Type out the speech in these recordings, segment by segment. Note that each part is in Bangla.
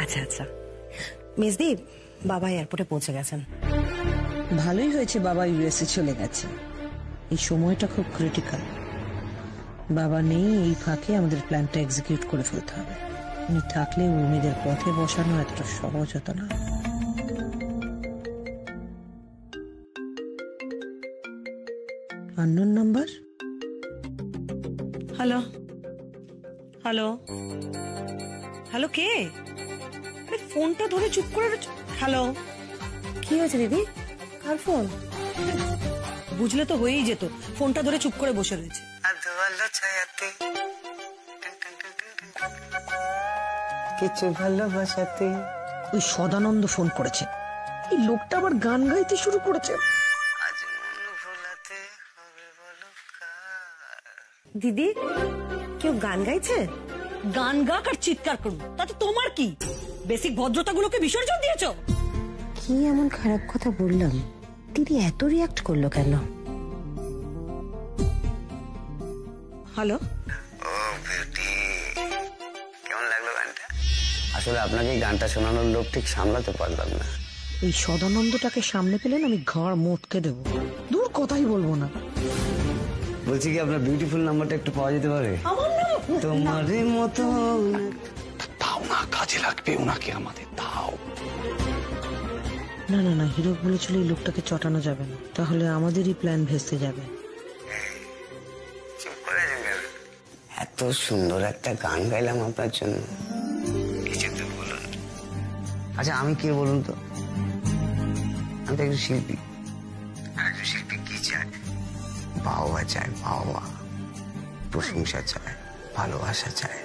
আচ্ছা আচ্ছা মেজদি, বাবা এয়ারপোর্টে পৌঁছে গেছেন। ভালোই হয়েছে বাবা ইউএসএ চলে গেছে। এই সময়টা খুব ক্রিটিক্যাল। বাবা নেই, এই ফাঁকে আমাদের প্ল্যানটা এক্সিকিউট করে ফেলতে হবে। উনি থাকলে উর্মিদের পথে বসানো এতটা সহজ হতো না। Unknown number. Hello hello hello, কে? ফোনটা ধরে চুপ করে। হ্যালো, কি হয়েছে দিদি? কার ফোন? বুঝলে তো হয়েই যেত, ফোনটা ধরে চুপ করে বসে রয়েছে। কিছু ভালোবাসাতে। ওই সদানন্দ ফোন করেছে। এই লোকটা আবার গান গাইতে শুরু করেছে। দিদি, কেউ গান গাইছে? গান গাক আর চিৎকার করুন, তাতে তোমার কি? বেসিক ভদ্রতাগুলোকে বিসর্জন দিয়েছো। কি এমন খারাপ কথা বললাম? দিদি এত রিয়াক্ট করলো কেন? হ্যালো, ও বিউটি, কেমন লাগলো গানটা? আসলে আপনাকে এই গানটা শোনানোর লোক ঠিক সামলাতে পারলাম না। এই সদানন্দটাকে সামনে পেলেন আমি ঘাড় মোটকে দেবো। দূর, কথাই বলবো না। বলছি কি, আপনার বিউটিফুল নাম্বারটা একটু পাওয়া যেতে পারে? তোমার মতো দাও না, কাজে লাগবে ওনাকে আমাদের, দাও। না না না, হিরো বলেছিল এই লোকটাকে চটানো যাবে না, তাহলে আমাদেরই প্ল্যান ভেস্তে যাবে। এত সুন্দর একটা গান গাইলাম আপনার জন্য, কিছু তো বলুন। আচ্ছা, আমি কে বলুন তো? আমি তো একজন শিল্পী। আর একজন শিল্পী কি চায়? বাবা চায়, বাবা প্রশংসা চায়, ভালোবাসা চায়।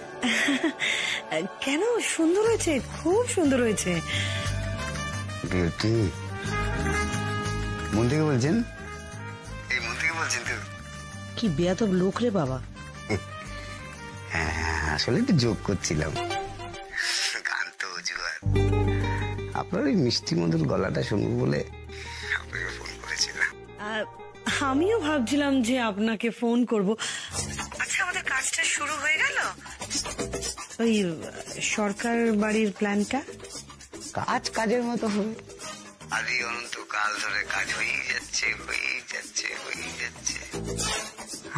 কেন? সুন্দর হয়েছে, খুব সুন্দর হয়েছে। বিউটি, মন থেকে বলছেন? এই মন থেকে বলছেন তো? কি বেয়াদব লোক রে বাবা। হ্যাঁ, আসলে একটু যোগ করছিলাম। গান তো জুয়ার। আপনার ওই মিষ্টি মধুর গলাটা শুনবো বলে আপনাকে ফোন করেছিলাম। আমিও ভাবছিলাম যে আপনাকে ফোন করব। আচ্ছা, আমাদের কাজটা শুরু হয়ে গেল? ওই সরকার বাড়ির প্ল্যানটা কাজ কাজের মতো হবে। আদি অনন্তকাল ধরে কাজ হয়েই যাচ্ছে, হয়েই যাচ্ছে, হয়েই যাচ্ছে।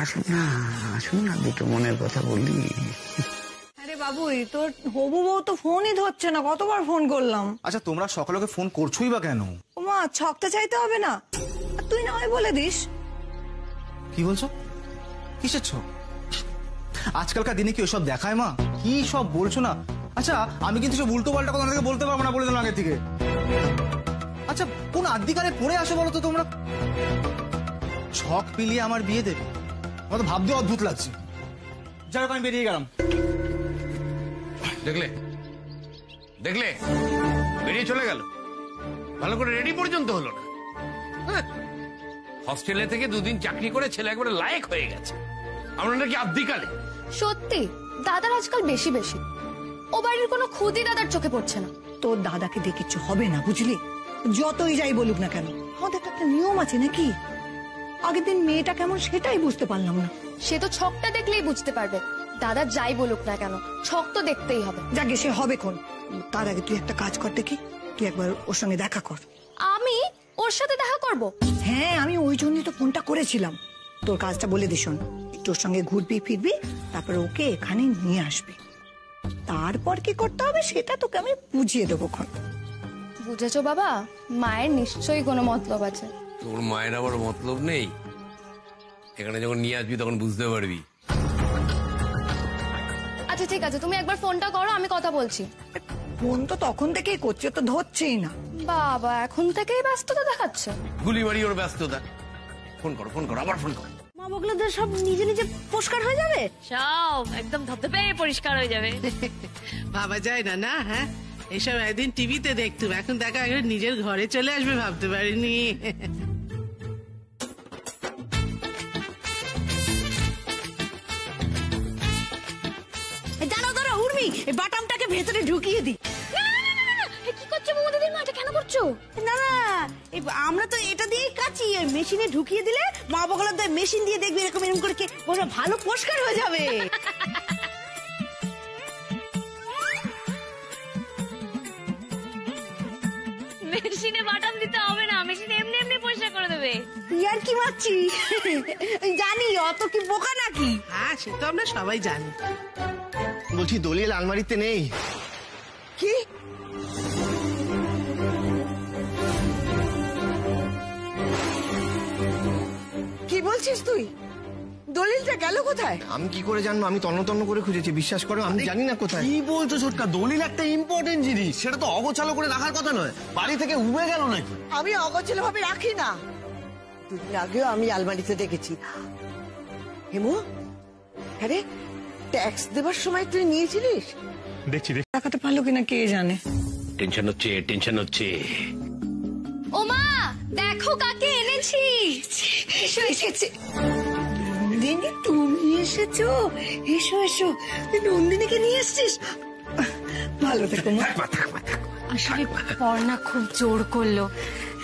আসুন না, আসুন না, দুটো মনের কথা বলি। আরে বাবুই, তোর হবু বউ তো ফোনই ধরছে না, কতবার ফোন করলাম। আচ্ছা, তোমরা সকালকে ফোন করছোই বা কেন? ওমা, ছকটা চাইতে হবে না, তুই না হয় বলে দিস। কি বলছো? কিসের ছক? আজকালকার দিনে কি ওসব দেখায় মা? কি সব বলছো না? আচ্ছা, আমি কিন্তু সব উল্টো পাল্টা কথা বলতে পারবো না, বলে দিলাম আগে থেকে। আচ্ছা, কোন আদিকালে পড়ে আসো বলো তো তোমরা? ছক পিলিয়ে আমার বিয়ে দেবে? আমার তো ভাবতে অদ্ভুত লাগছে। যাই হোক, আমি বেরিয়ে গেলাম। দেখলে দেখলে বেরিয়ে চলে গেল, ভালো করে রেডি পর্যন্ত হলো না। হস্টেলে থেকে দুদিন চাকরি করে ছেলে একবারে লায়ক হয়ে গেছে। আমরা নাকি আদিকালে। সত্যি দাদার আজকাল বেশি বেশি। ও বাড়ির কোনো খুদই দাদার চোখে পড়ছে না। তোর দাদাকে দিয়ে কিচ্ছু হবে না, বুঝলি? যতই যাই বলুক না কেন, আমাদের তো একটা নিয়ম আছে নাকি? আগের দিন মেয়েটা কেমন সেটাই বুঝতে পারলাম না। সে তো ছকটা দেখলেই বুঝতে পারবে। দাদা যাই বলুক না কেন, ছক তো দেখতেই হবে। যাকে সে হবে কোন, তার আগে তুই একটা কাজ কর দেখি, তুই একবার ওর সঙ্গে দেখা কর। আমি ওর সাথে দেখা করব? হ্যাঁ, আমি ওই জন্যই তো ফোনটা করেছিলাম। তোর কাজটা বলে দিস, শোন, একটু ওর সঙ্গে ঘুরবি ফিরবি, তারপরে ওকে এখানে নিয়ে আসবি। তারপর কি করতে হবে সেটা তোকে আমি বুঝিয়ে দেবো। বুঝেছো বাবা? মায়ের নিশ্চয়ই কোনো মতলব আছে। তোর মায়ের আবার মতলব নেই? এখানে যখন নিয়ে আসবি তখন বুঝতে পারবি। আচ্ছা ঠিক আছে, তুমি একবার ফোনটা করো, আমি কথা বলছি। ফোন তো তখন থেকেই করছে, তো ধরছেই না। বাবা এখন থেকেই ব্যস্ততা দেখাচ্ছে। গুলিবাড়ি ওর ব্যস্ততা। ফোন করো, ফোন করো, আবার ফোন করো। মা বগলাদের সব নিজে নিজে পরিষ্কার হয়ে যাবে, সব একদম ধপধপে পরিষ্কার হয়ে যাবে। ভাবা যায় না না? হ্যাঁ, এসব একদিন টিভিতে দেখতুম, এখন দেখা গেল নিজের ঘরে চলে আসবে, ভাবতে পারিনি। দাঁড়াও দাঁড়াও উর্মি, এই বাটামটাকে ভেতরে ঢুকিয়ে দি। কি করছো বৌদিদির মা? এটা কেন করছো? না না, আমরা তো এটা দিয়ে কাচি, মেশিনে ঢুকিয়ে দিলে মা বগলাদের মেশিন দিয়ে দেখবি এরকম এরকম করে ওরা ভালো পরিষ্কার হয়ে যাবে। মেশিনে বাটাম দিতে হবে না, মেশিন এমনি এমনি পরিষ্কার করে দেবে। ইয়ার কি মারছি? জানি অত কি বোকা নাকি? হ্যাঁ, সে তো আমরা সবাই জানি। বলছি দলিল আলমারিতে নেই। কি কি বলছিস তুই? দলিলটা গেল কোথায়? আমি কি করে জানবো? আমি তন্ন তন্ন করে খুঁজেছি, বিশ্বাস করো আমি জানি না কোথায়। কি বলছো ছোটকা? দলিল একটা ইম্পর্টেন্ট জিনিস, সেটা তো অগোছালো করে রাখার কথা নয়। বাড়ি থেকে উবে গেল নাকি? আমি অগোছালো ভাবে রাখি না। দুদিন আগেও আমি আলমারিতে দেখেছি। হেমু, আরে ট্যাক্স দেবার সময় তুই নিয়েছিলিস? দেখছি টাকাটা পারলো কিনা কে জানে। টেনশন হচ্ছে, টেনশন হচ্ছে। ও মা, দেখো কাকে এনেছি। এসো, এসেছে। নন্দিনী, তুমি এসেছো? এসো এসো। নন্দিনীকে নিয়ে এসছিস? ভালো থেকো মা। আসলে পড়না খুব জোর করলো,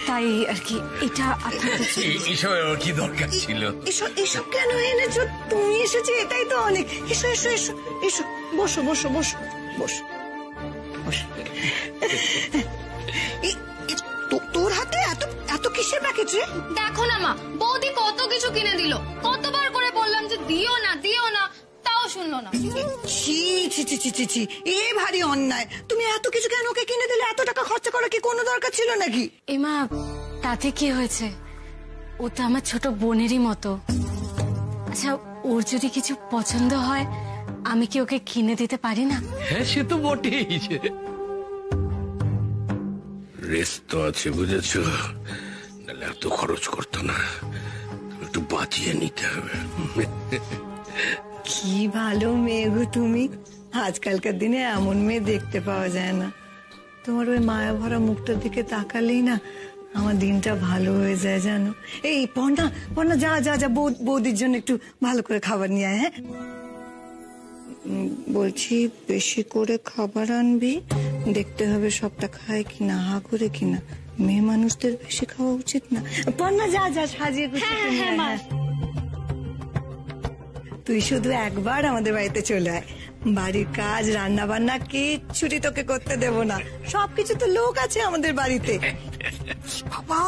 তাই আর কি এটা আপনাদের এসবের কি দরকার ছিল? এসব এসব কেন এনেছো? তুমি এসেছো এটাই তো অনেক। এসো এসো এসো এসো, বসো বসো বসো বসো বসো। তোর হাতে এত এত কিসের প্যাকেট রে? দেখো না মা, বৌদি কত কিছু কিনে দিল। কতবার করে বললাম যে দিও না দিও না, তাও শুনলো না। ছি ছি ছি ছি ছি ছি, এ ভারী অন্যায়। তুমি এত কিছু কেন ওকে কিনে দিলে? এত টাকা খরচা করার কি কোনো দরকার ছিল নাকি? এমা, তাতে কি হয়েছে? ও তো আমার ছোট বোনেরই মতো। আচ্ছা, ওর যদি কিছু পছন্দ হয় আমি কি ওকে কিনে দিতে পারি না? হ্যাঁ, সে তো বটেই। রেস্ট তো আছে, বুঝেছো? নাহলে এত খরচ করতো না, একটু বাঁচিয়ে নিতে হবে। কি ভালো মেয়ে গো তুমি। আজকালকার দিনে এমন মেয়ে দেখতে পাওয়া যায় না। তোমার ওই মায়া ভরা মুখটার দিকে তাকালেই না আমার দিনটা ভালো হয়ে যায় জানো। এই পর্ণা, পর্ণা, যা যা যা, বৌদির জন্য একটু ভালো করে খাবার নিয়ে আয়। হ্যাঁ, বলছি বেশি করে খাবার আনবি, দেখতে হবে সবটা খায় কিনা, হা করে কিনা। মেয়ে মানুষদের বেশি খাওয়া উচিত না। পর্ণা, যা যা, সাজিয়ে গুছিয়ে নিয়ে আয়। তুই শুধু একবার আমাদের বাড়িতে চলে আয়। বাড়ির কাজ, রান্না বান্না কিচ্ছুটি তোকে করতে দেব না। সবকিছু তো লোক আছে আমাদের বাড়িতে। বাবা,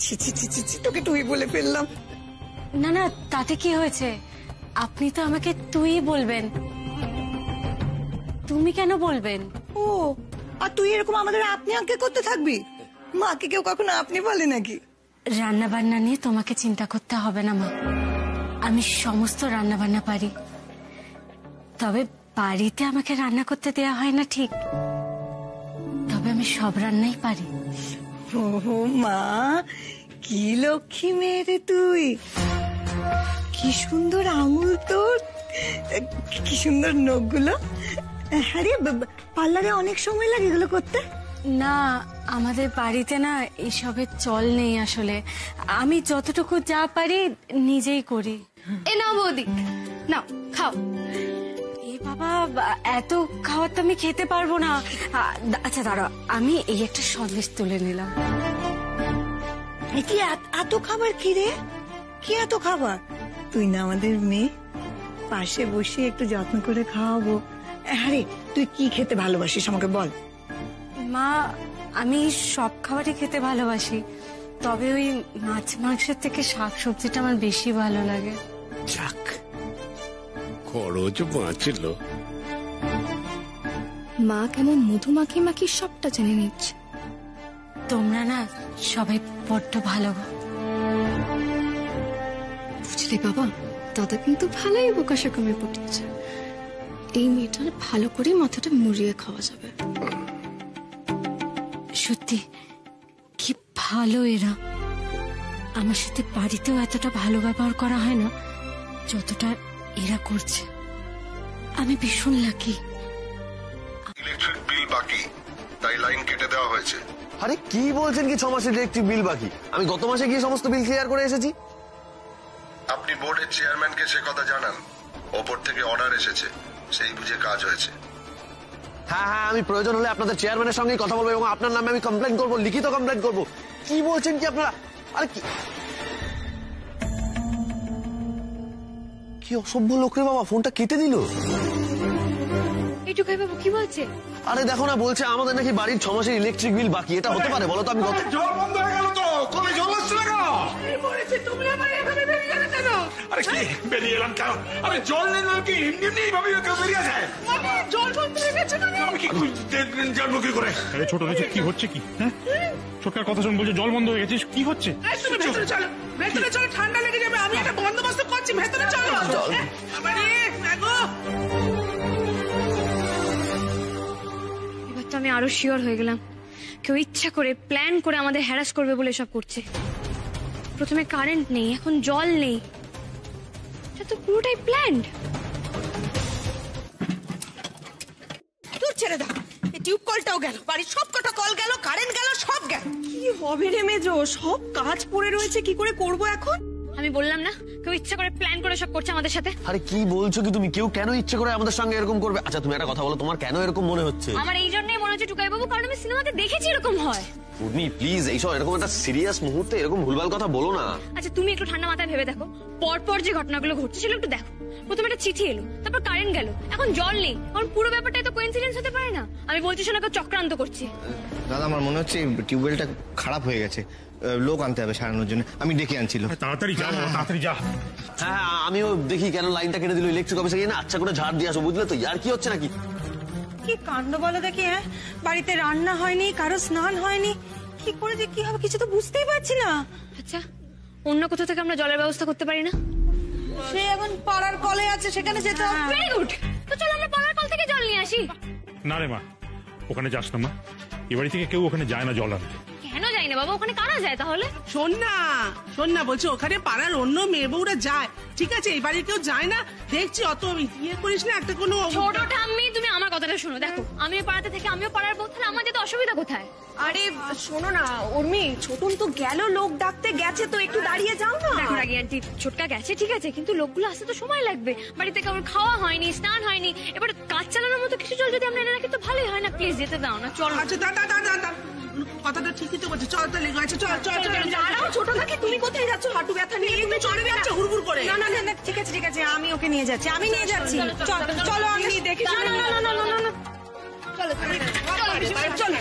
ছি ছি ছি ছি, তোকে তুই বলে ফেললাম। না না, তাতে কি হয়েছে? আপনি তো আমাকে তুই বলবেন। তুমি কেন বলবেন? ও, আর তুই এরকম আমাদের আপনি আঁকে করতে থাকবি? মাকে কেউ কখনো আপনি বলে নাকি? রান্না বান্না নিয়ে তোমাকে চিন্তা করতে হবে না মা, আমি সমস্ত রান্না বান্না পারি। তবে বাড়িতে আমাকে রান্না করতে দেয়া হয় না ঠিক, তবে আমি সব রান্নাই পারি। ও মা, কি লক্ষ্মী মেয়ে রে তুই। কি সুন্দর আঙুল তোর, কি সুন্দর নখগুলো। আরে পার্লারে অনেক সময় লাগে এগুলো করতে? না, আমাদের বাড়িতে না এসবের চল নেই আসলে। আমি যতটুকু যা পারি নিজেই করি। এ নাও বৌদি, নাও খাও। এ বাবা, এত খাবার তো আমি খেতে পারবো না। আচ্ছা দাঁড়াও, আমি এই একটা সন্দেশ তুলে নিলাম। কি এত খাবার? কি রে, কি এত খাবার? তুই না আমাদের মেয়ে, পাশে বসে একটু যত্ন করে খাওয়াবো। আরে তুই কি খেতে ভালোবাসিস আমাকে বল। মা, আমি সব খাবারই খেতে ভালোবাসি, তবে ওই মাছ মাংসের থেকে শাক সবজিটা আমার বেশি ভালো লাগে। যাক, খরচ বাঁচল। মা কেমন মধু মাখিয়ে মাখিয়ে সবটা জেনে নিচ্ছে। তোমরা না সবাই বড্ড ভালো। বুঝলে বাবা, দাদা কিন্তু ভালোই বোকাশা কমে পড়ছে। এই মেয়েটার ভালো করে মাথাটা মুড়িয়ে খাওয়া যাবে। সত্যি কি ভালো এরা। আমার সাথে বাড়িতেও এতটা ভালো ব্যবহার করা হয় না যতটা এরা করছে। আমি ভীষণ লাকি। ইলেকট্রিক বিল বাকি, তাই লাইন কেটে দেওয়া হয়েছে। আরে কি বলছেন কি 6 মাসের ইলেকট্রিক বিল বাকি? আমি গত মাসে গিয়ে সমস্ত বিল ক্লিয়ার করে এসেছি। আপনি বোর্ডের চেয়ারম্যানকে সে কথা জানান। ওপর থেকে অর্ডার এসেছে, সেই বুঝে কাজ হয়েছে। হ্যাঁ হ্যাঁ, আমি প্রয়োজন হলে আপনাদের চেয়ারম্যানের সঙ্গে কথা বলবো এবং আপনার নামে আমি কমপ্লেন করবো, লিখিত কমপ্লেন করবো। কি বলছেন কি আপনারা? আরে কি অসভ্য লোক রে বাবা, ফোনটা কেটে দিল। এই টুকাই বাবু কি বলছে? আরে দেখো না, বলছে আমাদের নাকি বাড়ির 6 মাসের ইলেকট্রিক বিল বাকি। এটা হতে পারে বলো তো? আমি জল বন্ধ হয়ে গেল তো, কলে জল আসছে না কেন? তুমি আমার এখানে বেরিয়ে গেলে কেন? আরে কি বেরিয়ে এলাম কেন? আরে জল নেই কি এমনি এমনি এইভাবে কেউ বেরিয়ে যায়? জল বন্ধ হয়ে গেছে মানে আমি কি জানবো কি করে? আরে ছোট কিছু কি হচ্ছে কি? হ্যাঁ, ছোটকার কথা শুন, বলছে জল বন্ধ হয়ে গেছে, কি হচ্ছে? তুমি ভেতরে চলো, ভেতরে চলো, ঠান্ডা লেগে যাবে। আমি একটা বন্দোবস্ত করছি, ভেতরে চলো। এবার তো আমি আরো শিওর হয়ে গেলাম কেউ ইচ্ছা করে প্ল্যান করে আমাদের হ্যারাস করবে বলে সব করছে। প্রথমে কারেন্ট নেই, এখন জল নেই, এটা তো পুরোটাই প্ল্যান্ড। তুই ছেড়ে দাও, এই টিউব কলটাও গেল, বাড়ির সব কটা কল গেল, কারেন্ট গেল, সব গেল। কি হবে রে মেজো, সব কাজ পড়ে রয়েছে, কি করে করব এখন? আমি বললাম না কেউ ইচ্ছা করে প্ল্যান করে সব করছে আমাদের সাথে। আরে কি বলছো কি তুমি? কেউ কেন ইচ্ছে করে আমাদের সঙ্গে এরকম করবে? আচ্ছা তুমি একটা কথা বলো, তোমার কেন এরকম মনে হচ্ছে? আমার এই জন্যই মনে হচ্ছে টুকাই বাবু, কারণ আমি সিনেমাতে দেখেছি এরকম হয়। উর্মি প্লিজ, এইসব এরকম একটা সিরিয়াস মুহূর্তে এরকম ভুলভাল কথা বলো না। আচ্ছা তুমি একটু ঠান্ডা মাথায় ভেবে দেখো, পরপর যে ঘটনাগুলো ঘটছে সেগুলো একটু দেখো। প্রথমে একটা চিঠি এলো, তারপর কারেন্ট গেল, এখন জল নেই, কারণ পুরো ব্যাপারটাই তো কোইন্সিডেন্স হতে পারে না। আমি বলছি শোনা কেউ চক্রান্ত করছি। দাদা আমার মনে হচ্ছে টিউবওয়েলটা খারাপ হয়ে গেছে, লোক আনতে হবে সারানোর জন্য। আমি ডেকে আনছিল। তাড়াতাড়ি যা, তাড়াতাড়ি যা। হ্যাঁ আমিও দেখি কেন লাইনটা কেটে দিল ইলেকট্রিক অফিসে গিয়ে না, আচ্ছা করে ঝাড় দিয়ে আসো, বুঝলে তো? আর কি হচ্ছে নাকি? কি কাণ্ড বলো দেখি। হ্যাঁ, বাড়িতে রান্না হয়নি, কারো স্নান হয়নি, কি করে যে কি হবে কিছু তো বুঝতেই পারছি না। আচ্ছা অন্য কোথাও থেকে আমরা জলের ব্যবস্থা করতে পারি না? সে এখন পাড়ার কলে আছে, সেখানে যেতে হবে। ভেরি গুড, তো চলো আমরা পাড়ার কল থেকে জল নিয়ে আসি। না রে মা, ওখানে যাস না মা, এ বাড়ি থেকে কেউ ওখানে যায় না জল আনতে। কেন যাই না বাবা, ওখানে কারা যায় তাহলে? শোন না বলছি, ওখানে পাড়ার অন্য মেয়ে বউরা যায়, ঠিক আছে, এই বাড়ির কেউ যায় না। দেখছি অত ইয়ে করিস না, একটা কোনো ছোট ঠাম্মি তুমি আমার কথাটা শোনো। দেখো আমিও পাড়াতে থেকে, আমিও পাড়ার বউ, তাহলে আমার যেতে অসুবিধা কোথায়? আরে শোনো না উর্মি, ছোটন তো গেল, লোক ডাকতে গেছে, তো একটু দাঁড়িয়ে যাও না। দেখো রাগি আন্টি, ছোটকা গেছে ঠিক আছে, কিন্তু লোকগুলো আসতে তো সময় লাগবে। বাড়িতে কেমন খাওয়া হয়নি, স্নান হয়নি, এবার কাজ চালানোর মতো কিছু জল যদি আমরা এনে রাখি তো ভালোই হয় না? প্লিজ যেতে দাও না, চলো। আচ্ছা দাদা কথাটা ঠিকই তো বলছে, চল তো লেগে আছে, চল চল চল। দাঁড়াও ছোট নাকি, তুমি কোথায় যাচ্ছ? হাঁটু ব্যথা নিয়ে তুমি চলে যাচ্ছ হুড়হুড় করে? না না না, ঠিক আছে ঠিক আছে, আমি ওকে নিয়ে যাচ্ছি, আমি নিয়ে যাচ্ছি। চলো আমি দেখি। না না না না না না, চলো চলো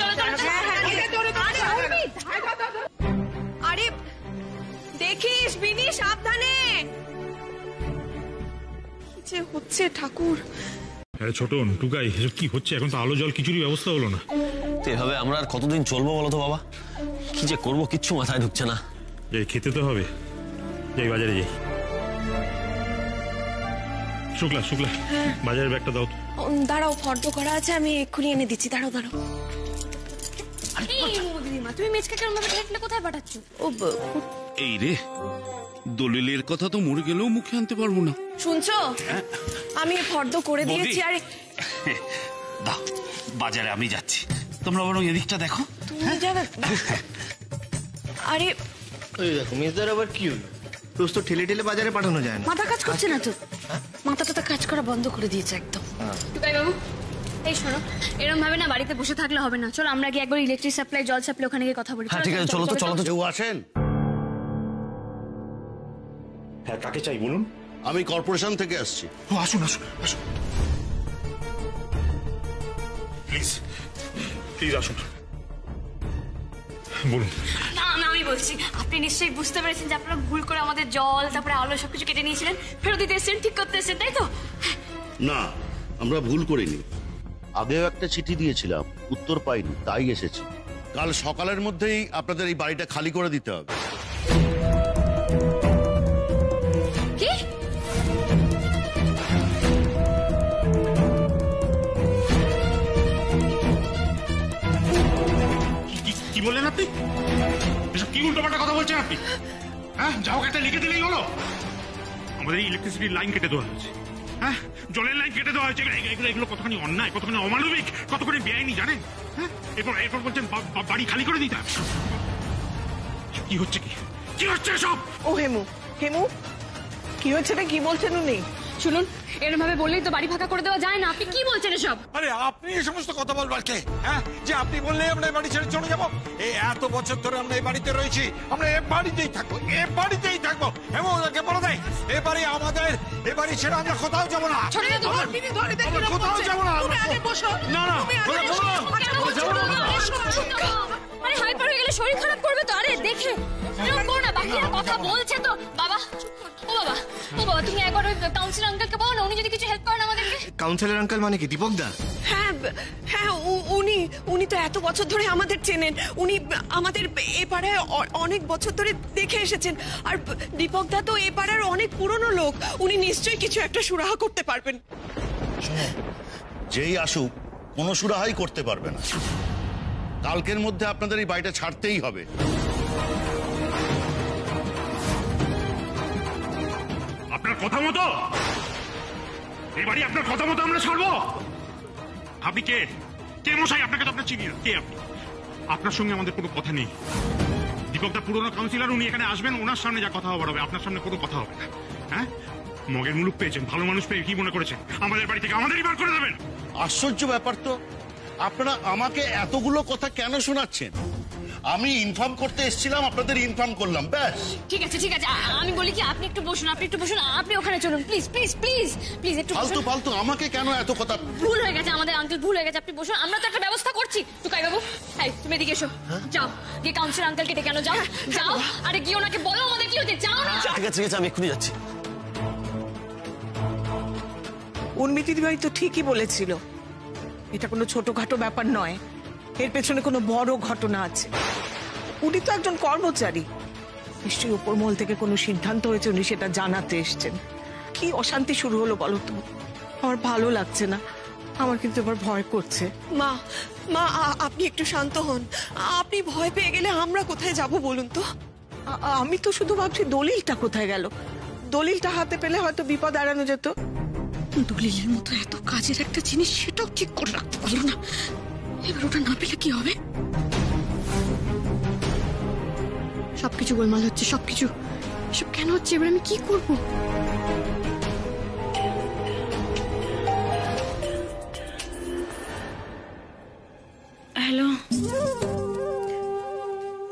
আরে দেখিস বিনি, সাবধানে। কি যে হচ্ছে ঠাকুর। ছোটন টুকাই, এসব কি হচ্ছে? এখন তো আলো জল কিছুরই ব্যবস্থা হলো না। এভাবে আমরা আর কতদিন চলবো বলো তো বাবা? কি যে করবো কিচ্ছু মাথায় ঢুকছে না। যাই, খেতে তো হবে, যাই বাজারে যাই। শুক্লা শুক্লা, বাজারের ব্যাগটা দাও। দাঁড়াও, ফর্দ করা আছে, আমি এক্ষুনি এনে দিচ্ছি, দাঁড়াও দাঁড়াও। তুমি মেজকে কেমন ভাবে ঠেকলে কোথায় পাঠাচ্ছ? এই রে, দলিলের কথা তো মরে গেলেও মুখে আনতে পারবো না। শুনছো, আমি ফর্দ করে দিয়েছি। আর দাও, বাজারে আমি যাচ্ছি, তোমরা বরং এদিকটা দেখো। তুমি যাবে? আরে ওই দেখো মেজদার আবার কি হলো? রোজ তো ঠেলে ঠেলে বাজারে পাঠানো যায় না। মাথা কাজ করছে না তো, মাথাটা তো কাজ করা বন্ধ করে দিয়েছে একদম। টুকাই বাবু এই শোনো, এরকম ভাবে না বাড়িতে বসে থাকলে হবে না, চলো আমরা গিয়ে একবার ইলেকট্রিক সাপ্লাই, জল সাপ্লাই ওখানে গিয়ে কথা বলি। হ্যাঁ ঠিক আছে, চলো তো চলো তো। কেউ আসেন? হ্যাঁ, কাকে চাই বলুন? আমি কর্পোরেশন থেকে আসছি। আসুন আসুন আসুন, প্লিজ প্লিজ আসুন, বলুন। না আমি বলছি, আপনি নিশ্চয়ই বুঝতে পেরেছেন যে আপনারা ভুল করে আমাদের জল, তারপরে আলো সবকিছু কেটে নিয়েছিলেন, ফেরত দিতে এসেছেন, ঠিক করতে এসেছেন, তাই তো? না, আমরা ভুল করিনি। আগেও একটা চিঠি দিয়েছিলাম, উত্তর পাইনি, তাই এসেছি। কাল সকালের মধ্যেই আপনাদের এই বাড়িটা খালি করে দিতে হবে। কি বললেন আপনি? এসব কি উল্টোপাল্টা কথা বলছেন আপনি? হ্যাঁ, যাও একটা লিখে দিলেই হলো। আমাদের এই ইলেকট্রিসিটির লাইন কেটে দেওয়া হয়েছে, হ্যাঁ, জলের লাইন কেটে দেওয়া হয়েছে। এগুলো কতখানি অন্যায়, কতখানি অমানবিক, কতখানি বেআইনি জানেন? হ্যাঁ, এরপর বলছেন বাড়ি খালি করে দিতে হবে। কি হচ্ছে কি? কি হচ্ছে সব? ও হেমু, হেমু কি হচ্ছে না, কি বলছেন উনি? শুনুন, এরকম ভাবে বললেই তো বাড়ি ফাঁকা করে দেওয়া যায় না। আপনি কি বলছেন এসব? আরে আপনি এই সমস্ত কথা বলবার কে? হ্যাঁ, যে আপনি বললে আমরা এই বাড়ি ছেড়ে চলে যাবো? এই এত বছর ধরে আমরা এই বাড়িতে রয়েছি, আমরা এ বাড়িতেই থাকবো, এ বাড়িতেই থাকবো। এবং ওদেরকে বলে দেয় এ বাড়ি আমাদের, এ বাড়ি ছেড়ে আমরা কোথাও যাবো না, কোথাও যাবো না। না না, আরে হাইপার হয়ে গেলে শরীর খারাপ করবে তো। আরে দেখে এরকম করো না, বাকিরা কথা বলছে তো। বাবা, ও বাবা, ও বাবা, তুমি একবার ওই কাউন্সিলর আঙ্কেলকে বলো না, উনি যদি কিছু হেল্প করেন আমাদেরকে। কাউন্সিলর আঙ্কেল মানে কি? দীপক দা? হ্যাঁ হ্যাঁ, উনি তো এত বছর ধরে আমাদের চেনেন। উনি আমাদের এ পাড়ায় অনেক বছর ধরে দেখে এসেছেন। আর দীপক দা তো এ পাড়ার অনেক পুরনো লোক, উনি নিশ্চয়ই কিছু একটা সুরাহা করতে পারবেন। যেই আসুক কোনো সুরাহাই করতে পারবে না। কালকের মধ্যে আপনাদের এই বাড়িটা ছাড়তেই হবে। আপনার কথা মতো এই বাড়ি আপনার কথা মতো আমরা ছাড়বো? আপনি কে? কে মশাই? আপনাকে তো আপনার চিনি না। কে আপনি? আপনার সঙ্গে আমাদের কোনো কথা নেই। দীপকদা পুরনো কাউন্সিলর, উনি এখানে আসবেন, ওনার সামনে যা কথা হবার হবে, আপনার সামনে কোনো কথা হবে না। হ্যাঁ, মগের মুলুক পেয়েছেন, ভালো মানুষ পেয়ে কি মনে করেছেন আমাদের বাড়ি থেকে আমাদেরই বার করে দেবেন? আশ্চর্য ব্যাপার তো, আপনারা আমাকে এতগুলো কথা কেন শোনাচ্ছেন? আমি ইনফর্ম করতে এসেছিলাম, আপনাদের ইনফর্ম করলাম, ব্যাস। ঠিক আছে ঠিক আছে, আমি বলি কি আপনি একটু বসুন, আপনি একটু বসুন, আপনি ওখানে চলুন প্লিজ প্লিজ প্লিজ প্লিজ একটু ফালতু ফালতু আমাকে কেন এত কথা? ভুল হয়ে গেছে আমাদের, আঙ্কেল ভুল হয়ে গেছে, আপনি বসুন, আমরা তো একটা ব্যবস্থা করছি। টুকাই বাবু, এই তুমি এদিকে এসো, যাও গিয়ে কাউন্সিলর আঙ্কেলকে ডেকে আনো, যাও যাও। আরে গিয়ে ওনাকে বলো আমাদের কি হচ্ছে, যাও না। ঠিক আছে ঠিক আছে, আমি এক্ষুনি যাচ্ছি। উর্মিতি দিদিভাই তো ঠিকই বলেছিল, এটা কোনো ছোটখাটো ব্যাপার নয়, এর পেছনে কোনো বড় ঘটনা আছে। উনি তো একজন কর্মচারী, নিশ্চয়ই উপর মহল থেকে কোনো সিদ্ধান্ত হয়েছে, উনি সেটা জানাতে এসছেন। কি অশান্তি শুরু হলো বলো তো? আমার ভালো লাগছে না, আমার কিন্তু এবার ভয় করছে। মা মা, আপনি একটু শান্ত হন। আপনি ভয় পেয়ে গেলে আমরা কোথায় যাব বলুন তো? আমি তো শুধু ভাবছি দলিলটা কোথায় গেল। দলিলটা হাতে পেলে হয়তো বিপদ এড়ানো যেত। দলিলের মতো এত কাজের একটা জিনিস, সেটাও ঠিক করে রাখতে পারলো না। এবার ওটা না পেলে কি হবে? সবকিছু গোলমাল হচ্ছে, সবকিছু। এসব কেন হচ্ছে? এবার আমি কি করব? হ্যালো।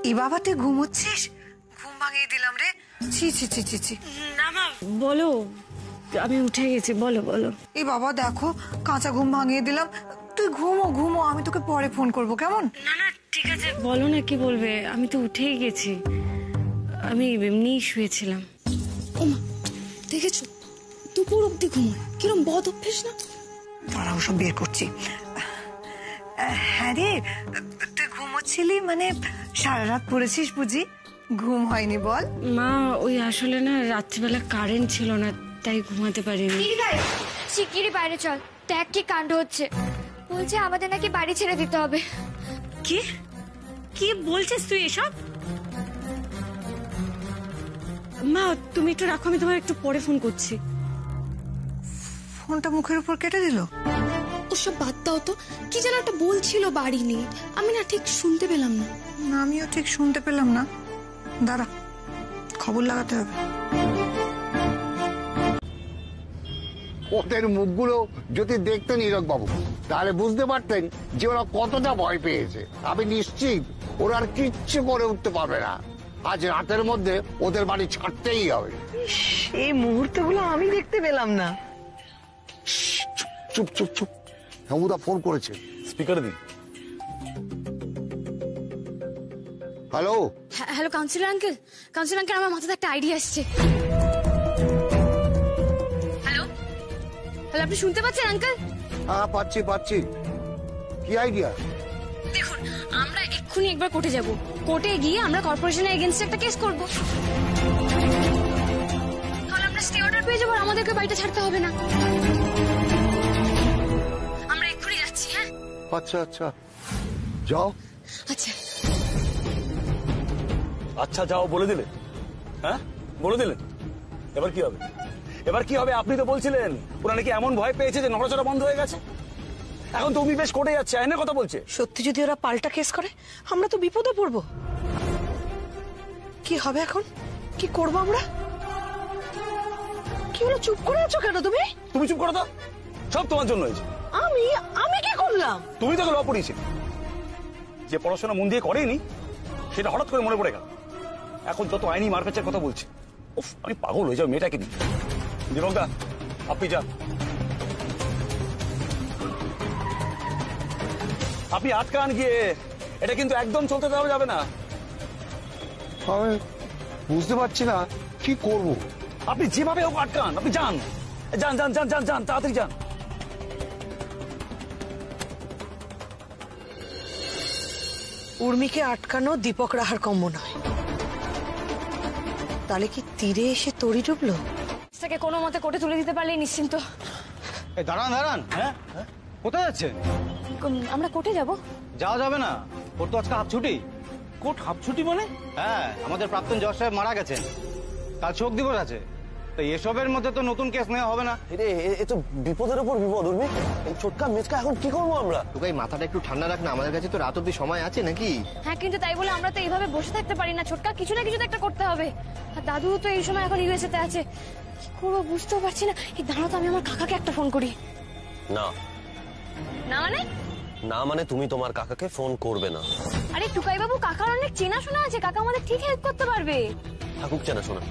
এ বাবা, তুই ঘুমোচ্ছিস? ঘুম ভাঙিয়ে দিলাম রে। ছি ছি ছি ছি ছি। না মা, বলো, আমি উঠে গেছি, বলো বলো। এ বাবা দেখো, কাঁচা ঘুম ভাঙিয়ে দিলাম। তুই ঘুমো ঘুমো, আমি তোকে পরে ফোন করব, কেমন? না না ঠিক আছে, বলো না কি বলবে। আমি তো উঠেই গেছি, আমি এমনি শুয়েছিলাম। ওমা, দেখেছো দুপুর অব্দি ঘুমোয়, কিরম বদ অভ্যেস না? তারা ওসব বের করছি। হ্যাঁ রে, তুই ঘুমোচ্ছিলি মানে সারা রাত পড়েছিস বুঝি? ঘুম হয়নি বল? মা, ওই আসলে না রাত্রিবেলা কারেন্ট ছিল না, তাই ঘুমাতে পারিনি। শিগগিরই বাইরে চল, দেখ কি কাণ্ড হচ্ছে। বলছে আমাদের নাকি বাড়ি ছেড়ে দিতে হবে। কি কি বলছিস তুই এসব? মা তুমি একটু রাখো, আমি তোমার একটু পরে ফোন করছি। ফোনটা মুখের উপর কেটে দিল। ওসব বাদ দাও তো, কি যেন একটা বলছিল বাড়ি নিয়ে, আমি না ঠিক শুনতে পেলাম না। আমিও ঠিক শুনতে পেলাম না, দাঁড়া খবর লাগাতে হবে। ওদের মুখগুলো যদি দেখতেন হীরক বাবু, তাহলে বুঝতে পারতেন যে ওরা কতটা ভয় পেয়েছে। আমি নিশ্চিত ওরা আর কিচ্ছু করে উঠতে পারবে না। আজ রাতের মধ্যে ওদের বাড়ি ছাড়তেই হবে। এই মুহূর্তগুলো আমি দেখতে পেলাম না। চুপ চুপ চুপ, হেমুদা ফোন করেছে, স্পিকারে দিন। Hello hello councillor uncle, councillor uncle, আমার মাথাতে একটা আইডিয়া আসছে। হ্যালো হ্যালো, আপনি শুনতে পাচ্ছেন আঙ্কেল? হ্যাঁ পাচ্ছি পাচ্ছি। কি আইডিয়া? দেখুন, আমরা এক্ষুনি একবার কোর্টে যাব, কোর্টে গিয়ে আমরা কর্পোরেশনের এগেইনস্টে একটা কেস করব। তাহলে আমরা স্টে অর্ডার পেয়ে যাবো, আর আমাদেরকে বাড়িটা ছাড়তে হবে না। আমরা এক্ষুনি যাচ্ছি। হ্যাঁ আচ্ছা আচ্ছা, যাও। আচ্ছা আচ্ছা যাও বলে দিলে? হ্যাঁ বলে দিলেন, এবার কি হবে? এবার কি হবে? আপনি তো বলছিলেন ওরা নাকি এমন ভয় পেয়েছে যে নড়াচড়া বন্ধ হয়ে গেছে। এখন তো উনি বেশ কোর্টে যাচ্ছে, আইনের কথা বলছে। সত্যি যদি ওরা পাল্টা কেস করে, আমরা তো বিপদে পড়বো। কি হবে এখন? কি করবো আমরা? কি হলো, চুপ করে আছো কেন তুমি? তুমি চুপ করো তো, সব তোমার জন্য হয়েছে। আমি আমি কি করলাম? তুমি তো ল পড়িয়েছিলে, যে পড়াশোনা মন দিয়ে করেনি সেটা হঠাৎ করে মনে পড়ে গেল। এখন যত আইনি মারপ্যাচের কথা বলছে, উফ, আমি পাগল হয়ে যাবো মেয়েটাকে নিয়ে। দীপঙ্কা, আপনি যান, আপনি আটকান গিয়ে, এটা কিন্তু একদম চলতে দেওয়া যাবে না। আমি বুঝতে পারছি না কি করব। আপনি যেভাবে হোক আটকান, আপনি যান যান যান যান যান যান, তাড়াতাড়ি যান। উর্মিকে আটকানো দীপক রাহার কম্য নয়। তাহলে কি তীরে এসে তরি ডুবলো? তাকে কোনো মতে কোর্টে তুলে দিতে পারলেই নিশ্চিন্ত। দাঁড়ান দাঁড়ান, হ্যাঁ কোথায় যাচ্ছেন? আমরা কোর্টে যাব। যাওয়া যাবে না, কোর্ট তো আজকে হাফ ছুটি। কোর্ট হাফ ছুটি মানে? হ্যাঁ, আমাদের প্রাক্তন জজ সাহেব মারা গেছেন, কাল শোক দিবস আছে, তো এসবের মধ্যে তো নতুন কেস নেওয়া হবে না। এ তো বিপদের উপর বিপদ। উর্মি, এই ছোটকা মেচকা এখন কি করবো আমরা? তোকে মাথাটা একটু ঠান্ডা রাখ না, আমাদের কাছে তো রাত অব্দি সময় আছে নাকি? হ্যাঁ, কিন্তু তাই বলে আমরা তো এইভাবে বসে থাকতে পারি না ছোটকা, কিছু না কিছু তো একটা করতে হবে। আর দাদু তো এই সময় এখন ইউএসএ তে আছে, কি করবো বুঝতেও পারছি না। এই দাঁড়াও তো, আমি আমার কাকাকে একটা ফোন করি। না না মানে? না মানে তুমি তোমার কাকাকে ফোন করবে না। আরে টুকাই বাবু, কাকার অনেক চেনাশোনা আছে, কাকা আমাদের ঠিক হেল্প করতে পারবে। থাকুক চেনা শোনা,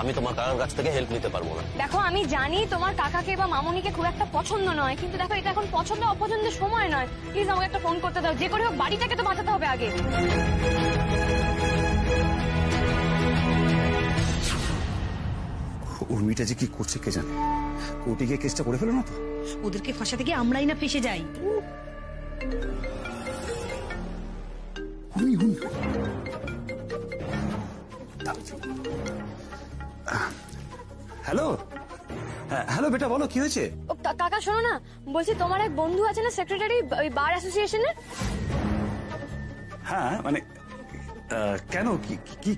আমি তোমার কাকার কাছ থেকে হেল্প নিতে পারবো না। দেখো, আমি জানি তোমার কাকাকে বা মামুনিকে খুব একটা পছন্দ নয়, কিন্তু দেখো এটা এখন পছন্দ অপছন্দের সময় নয়। প্লিজ আমাকে একটা ফোন করতে দাও, যে করে হোক বাড়িটাকে তো বাঁচাতে হবে আগে। উর্মিটা যে কি করছে কে জানে, কোর্টে গিয়ে কেসটা করে ফেলো না তো। ওদেরকে ফাঁসাতে গিয়ে আমরাই না ফেসে যাই। হ্যালো, হ্যালো বেটা, বলো কি হয়েছে? ও কাকা শোনো না, বলছি তোমার এক বন্ধু আছে না সেক্রেটারি ওই বার অ্যাসোসিয়েশনের? হ্যাঁ মানে কেন,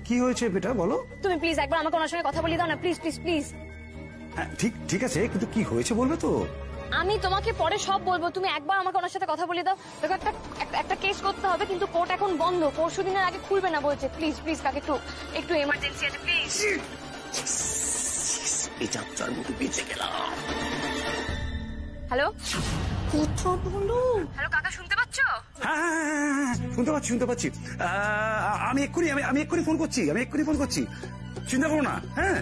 কি হয়েছে বেটা বলো। তুমি প্লিজ একবার আমাকে ওনার সঙ্গে কথা বলিয়ে দাও না, প্লিজ প্লিজ প্লিজ। হ্যাঁ ঠিক আছে, কিন্তু কি হয়েছে বলবে তো? আমি তোমাকে পরে সব বলবো, তুমি একবার আমাকে ওনার সাথে কথা বলিয়ে দাও। দেখো, একটা কেস করতে হবে, কিন্তু কোর্ট এখন বন্ধ, পরশু দিনের আগে খুলবে না বলছে। প্লিজ প্লিজ কাকে, একটু এমার্জেন্সি আছে, প্লিজ। হ্যালো, হ্যালো কাকা, শুনতে পাচ্ছ? হ্যাঁ শুনতে পাচ্ছি। আমি এক্ষুনি ফোন করছি, চিন্তা করো না। হ্যাঁ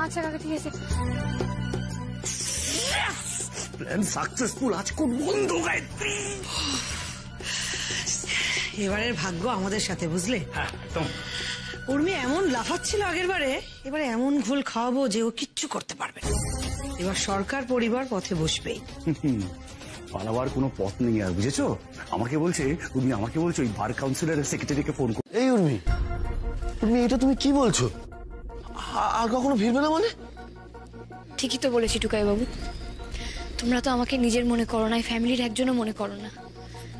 আচ্ছা কাকা, ঠিক আছে। প্ল্যান সাকসেসফুল, আজ কোন বন্ধ গায়ত্রী। এবারের ভাগ্য আমাদের সাথে, বুঝলে? হ্যাঁ একদম। উর্মি এমন লাফাচ্ছিল আগের বারে, এবারে এমন ঘোল খাওয়াবো যে ও কিচ্ছু করতে পারবে না। এবার সরকার পরিবার পথে বসবেই। পালাবার কোনো পথ নেই আর, বুঝেছো? আমাকে বলছে ওই বার কাউন্সিলরের সেক্রেটারিকে ফোন করো। এই উর্মি, এটা তুমি কি বলছো? আর কখনো ফিরবে না মানে? ঠিকই তো বলেছি টুকাই বাবু, তোমরা তো আমাকে নিজের মনে করো না, ফ্যামিলির একজনও মনে করো না,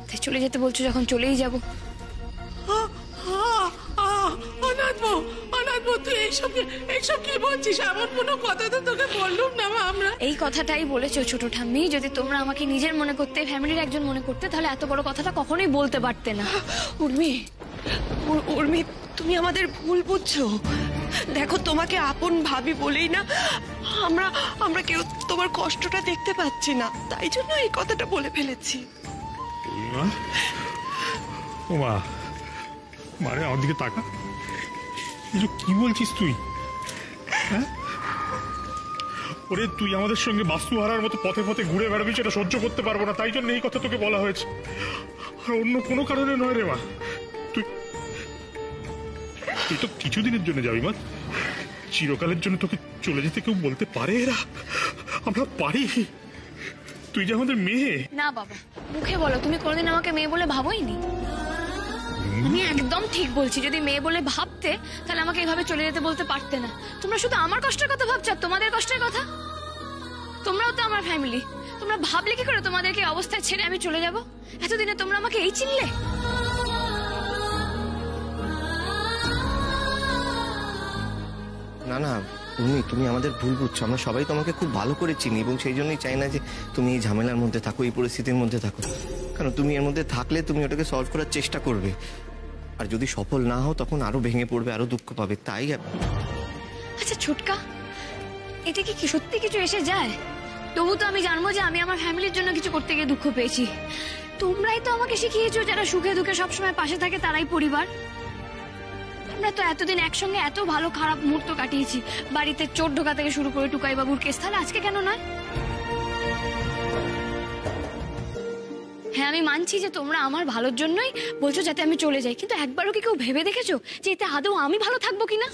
তাই চলে যেতে বলছো যখন চলেই যাবো। তুই এইসব কি বলছিস? এমন কোনো কথা তো তোকে বললুম না আমরা। এই কথাটাই বলেছো ছোট ঠাম্মি, যদি তোমরা আমাকে নিজের মনে করতে, ফ্যামিলির একজন মনে করতে, তাহলে এত বড় কথাটা কখনোই বলতে পারতে না। উর্মি, তুমি আমাদের ভুল বুঝছো। দেখো, তোমাকে আপন ভাবি বলেই না আমরা কেউ তোমার কষ্টটা দেখতে পাচ্ছি না, তাই জন্য এই কথাটা বলে ফেলেছি। মারে আমার দিকে তাকা, কি বলছিস তুই? হ্যাঁ, ওরে তুই আমাদের সঙ্গে বাস্তু হারার মতো পথে পথে ঘুরে বেড়াবি, সেটা সহ্য করতে পারবো না, তাই জন্য এই কথা তোকে বলা হয়েছে, আর অন্য কোনো কারণে নয় রে মা। তুই তো কিছুদিনের জন্য যাবি মা, চিরকালের জন্য তোকে চলে যেতে কেউ বলতে পারে? এরা আমরা পারি? তুই যে আমাদের মেয়ে। না বাবা, মুখে বলো, তুমি কোনোদিন আমাকে মেয়ে বলে ভাবোইনি। আমি একদম ঠিক বলছি, যদি মেয়ে বলে ভাবতে তাহলে আমাকে এভাবে চলে যেতে বলতে পারতে না। তোমরা শুধু আমার কষ্টের কথা ভাবছো, তোমাদের কষ্টের কথা? তোমরাও তো আমার ফ্যামিলি, তোমরা ভাবলে কি করে তোমাদেরকে অবস্থায় ছেড়ে আমি চলে যাব? এতদিনে তোমরা আমাকে এই চিনলে? না তুমি আমাদের ভুল বুঝছো, আমরা সবাই তোমাকে খুব ভালো করে চিনি, এবং সেই জন্যই চাই না যে তুমি এই ঝামেলার মধ্যে থাকো, এই পরিস্থিতির মধ্যে থাকো। কারণ তুমি এর মধ্যে থাকলে তুমি ওটাকে সলভ করার চেষ্টা করবে, আর যদি সফল না হও তখন আরো ভেঙে পড়বে, আরো দুঃখ পাবে। তাই আচ্ছা ছোটকা, এটা কি সত্যি কিছু এসে যায়? তবু তো আমি জানবো যে আমি আমার ফ্যামিলির জন্য কিছু করতে গিয়ে দুঃখ পেয়েছি। তোমরাই তো আমাকে শিখিয়েছো যারা সুখে দুঃখে সবসময় পাশে থাকে তারাই পরিবার। আমরা তো এতদিন একসঙ্গে এত ভালো খারাপ মুহূর্ত কাটিয়েছি, বাড়িতে চোর ঢোকা থেকে শুরু করে টুকাই বাবুর কেস, তাহলে আজকে কেন নয়? হ্যাঁ আমি মানছি যে তোমরা আমার ভালোর জন্যই বলছো যাতে আমি চলে যাই, কিন্তু একবারও কি কেউ ভেবে দেখেছো যে এতে আদৌ আমি ভালো থাকবো কিনা?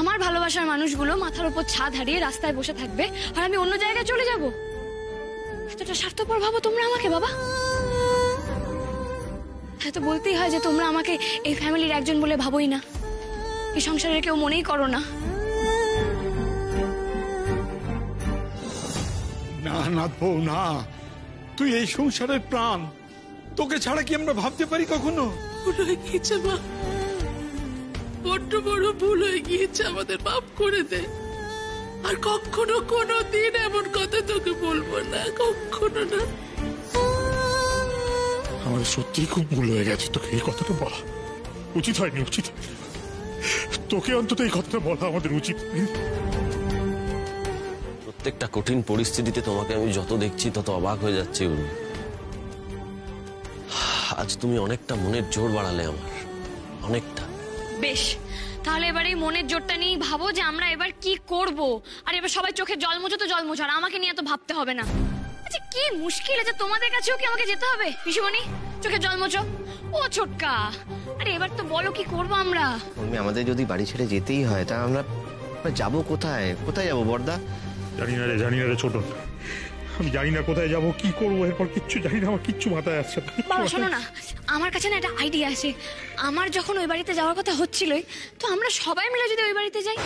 আমার ভালোবাসার মানুষগুলো মাথার উপর ছাদ হারিয়ে রাস্তায় বসে থাকবে আর আমি অন্য জায়গায় চলে যাব? এতটা স্বার্থপর ভাবো তোমরা আমাকে বাবা? হ্যাঁ তো বলতেই হয় যে তোমরা আমাকে এই ফ্যামিলির একজন বলে ভাবোই না, এই সংসারের কেউ মনেই করো না। না নাথ বউ না, তুই এই সংসারের প্রাণ, তোকে ছাড়া কি আমরা ভাবতে পারি কখনো? ভুল হয়ে গিয়েছে মা, বড্ড বড় ভুল হয়ে গিয়েছে, আমাদের মাফ করে দে। আর কখনো কোনো দিন এমন কথা তোকে বলবো না, কখনো না। আমাদের সত্যিই খুব ভুল হয়ে গেছে, তোকে এই কথাটা বলা উচিত হয়নি, উচিত তোকে অন্তত এই কথাটা বলা আমাদের উচিত। প্রত্যেকটা কঠিন পরিস্থিতিতে তোমাকে আমি যত দেখছি তত অবাক হয়ে যাচ্ছি উর্মি। আজ তুমি অনেকটা মনের জোর বাড়ালে আমার, অনেকটা। বেশ, তাহলে এবার এই মনের জোরটা নিয়ে ভাবো যে আমরা এবার কি করব। আর এবার সবাই চোখে জল মোছো তো জল মোছো, আর আমাকে নিয়ে তো ভাবতে হবে না। আচ্ছা কি মুশকিল আছে, তোমাদের কাছেও কি আমাকে যেতে হবে? পিসুমণি চোখে জল মোছো। ও ছোটকা, আরে এবার তো বলো কি করবো আমরা? আমাদের যদি বাড়ি ছেড়ে যেতেই হয় তা আমরা যাবো কোথায়? কোথায় যাবো বড়দা? জানি না রে ছোট, আমি জানি না কোথায় যাব, কি করবো এরপর, কিচ্ছু জানি না, আমার কিচ্ছু মাথায় আসছে না। বাবা শোনো না, আমার কাছে না একটা আইডিয়া আছে। আমার যখন ওই বাড়িতে যাওয়ার কথা হচ্ছিলই, তো আমরা সবাই মিলে যদি ওই বাড়িতে যাই।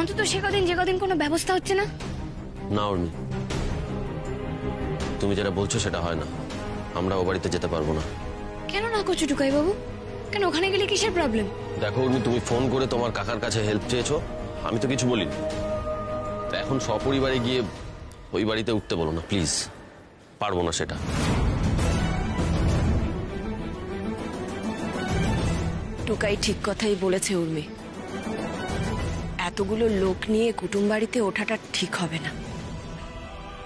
অন্তত সে কদিন যে কদিন কোনো ব্যবস্থা হচ্ছে না। না উর্মি, তুমি যেটা বলছো সেটা হয় না, আমরা ও বাড়িতে যেতে পারবো না। কেন না করছো টুকাই বাবু? কেন ওখানে গেলে কিসের প্রবলেম? দেখো উর্মি, তুমি ফোন করে তোমার কাকার কাছে হেল্প চেয়েছো, আমি তো কিছু বলিনি। তা এখন সপরিবারে গিয়ে ওই বাড়িতে উঠতে বলো না প্লিজ, পারবো না সেটা। টোকাই ঠিক কথাই বলেছে উর্মি, এতগুলো লোক নিয়ে কুটুম বাড়িতে ওঠাটা ঠিক হবে না।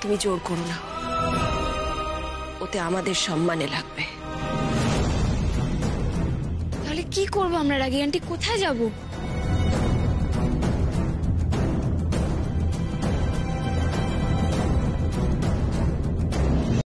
তুমি জোর করো না, ওতে আমাদের সম্মানে লাগবে। তাহলে কি করবো আমরা? রাগি আন্টি কোথায় যাবো?